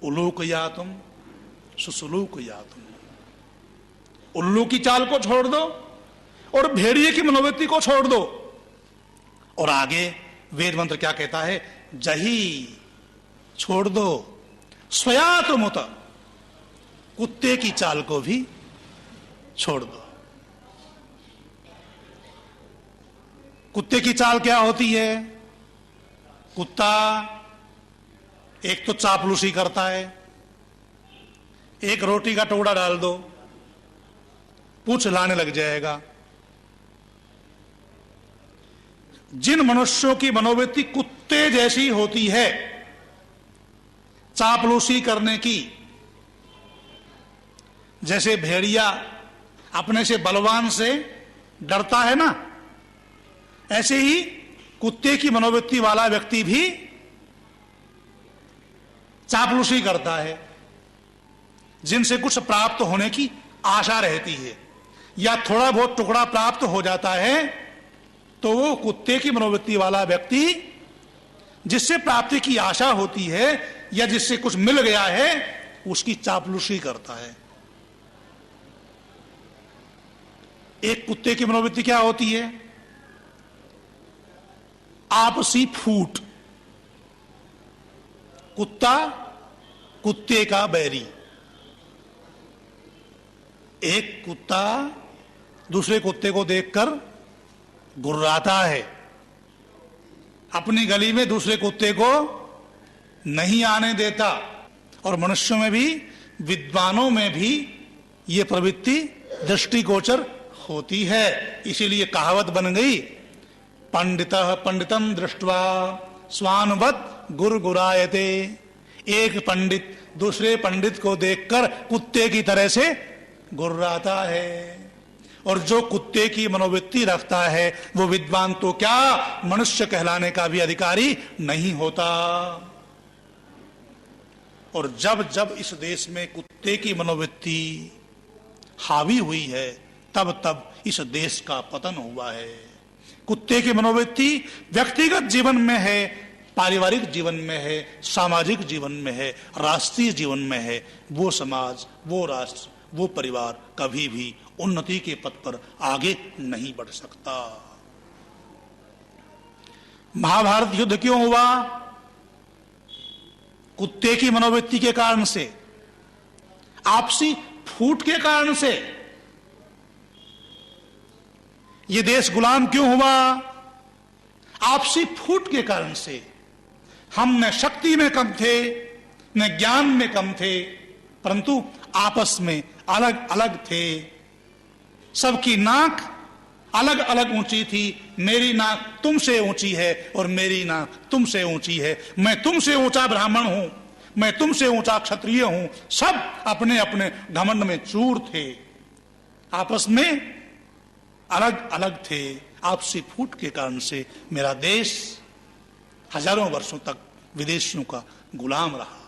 उलूकयातुम सुसुलूकयातुम। उल्लू की चाल को छोड़ दो और भेड़िए की मनोवृत्ति को छोड़ दो। और आगे वेद मंत्र क्या कहता है? जही छोड़ दो स्वयातुमुत, कुत्ते की चाल को भी छोड़ दो। कुत्ते की चाल क्या होती है? कुत्ता एक तो चापलूसी करता है, एक रोटी का टुकड़ा डाल दो पूंछ लाने लग जाएगा। जिन मनुष्यों की मनोवृत्ति कुत्ते जैसी होती है, चापलूसी करने की, जैसे भेड़िया अपने से बलवान से डरता है ना, ऐसे ही कुत्ते की मनोवृत्ति वाला व्यक्ति भी चापलूसी करता है। जिनसे कुछ प्राप्त होने की आशा रहती है या थोड़ा बहुत टुकड़ा प्राप्त हो जाता है, तो वो कुत्ते की मनोवृत्ति वाला व्यक्ति जिससे प्राप्ति की आशा होती है या जिससे कुछ मिल गया है, उसकी चापलूसी करता है। एक कुत्ते की मनोवृत्ति क्या होती है? आपसी फूट। कुत्ता कुत्ते का बैरी। एक कुत्ता दूसरे कुत्ते को देखकर गुर्राता है, अपनी गली में दूसरे कुत्ते को नहीं आने देता। और मनुष्यों में भी, विद्वानों में भी ये प्रवृत्ति दृष्टिगोचर होती है। इसीलिए कहावत बन गई, पंडितः पंडितम दृष्ट्वा स्वानुवत गुरगुरायते। एक पंडित दूसरे पंडित को देखकर कुत्ते की तरह से गुर्राता है। और जो कुत्ते की मनोवृत्ति रखता है वो विद्वान तो क्या, मनुष्य कहलाने का भी अधिकारी नहीं होता। और जब जब इस देश में कुत्ते की मनोवृत्ति हावी हुई है, तब तब इस देश का पतन हुआ है। कुत्ते की मनोवृत्ति व्यक्तिगत जीवन में है, पारिवारिक जीवन में है, सामाजिक जीवन में है, राष्ट्रीय जीवन में है, वो समाज, वो राष्ट्र, वो परिवार कभी भी उन्नति के पथ पर आगे नहीं बढ़ सकता। महाभारत युद्ध क्यों हुआ? कुत्ते की मनोवृत्ति के कारण से, आपसी फूट के कारण से। ये देश गुलाम क्यों हुआ? आपसी फूट के कारण से। हम न शक्ति में कम थे, न ज्ञान में कम थे, परंतु आपस में अलग अलग थे। सबकी नाक अलग अलग ऊंची थी। मेरी नाक तुमसे ऊंची है और मेरी नाक तुमसे ऊंची है। मैं तुमसे ऊंचा ब्राह्मण हूं, मैं तुमसे ऊंचा क्षत्रिय हूं। सब अपने अपने घमंड में चूर थे, आपस में अलग अलग थे। आपसी फूट के कारण से मेरा देश हजारों वर्षों तक विदेशियों का गुलाम रहा।